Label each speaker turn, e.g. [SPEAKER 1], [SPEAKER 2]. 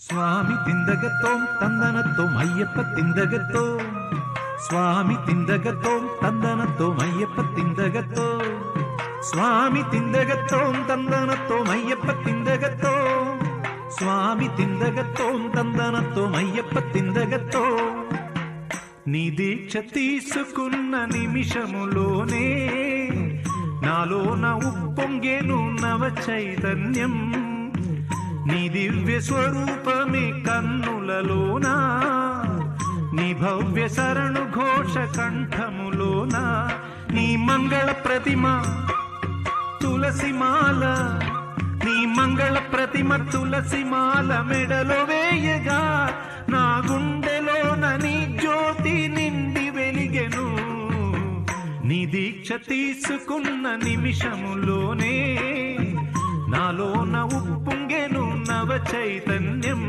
[SPEAKER 1] స్వామి తిందగతోం తందనతో అయ్యప్ప తిందగతో స్వామి తిందగతోం తందనతో అయ్యప్ప తిందగతో స్వామి తిందగతోం తందనతో అయ్యప్ప తిందగతో స్వామి తిందగతోం తందనతో అయ్యప్ప తిందగతో నీ దీక్ష తీసుకున్న నిమిషములోనే నాలోన ఉప్పొంగేను నవ చైతన్యం నీ దివ్య స్వరూపమే కన్నులలోనా నీ భవ్య శరణు ఘోష కంఠములోనా నీ మంగళ ప్రతిమ తులసిమాల నీ మంగళ ప్రతిమ తులసిమాల మెడలో వేయగా నా గుండెలోన నీ జ్యోతి నిండి వెలిగెను నీ దీక్ష తీసుకున్న నిమిషములోనే నాలోన ఉప్పొంగెను నవ చైతన్యం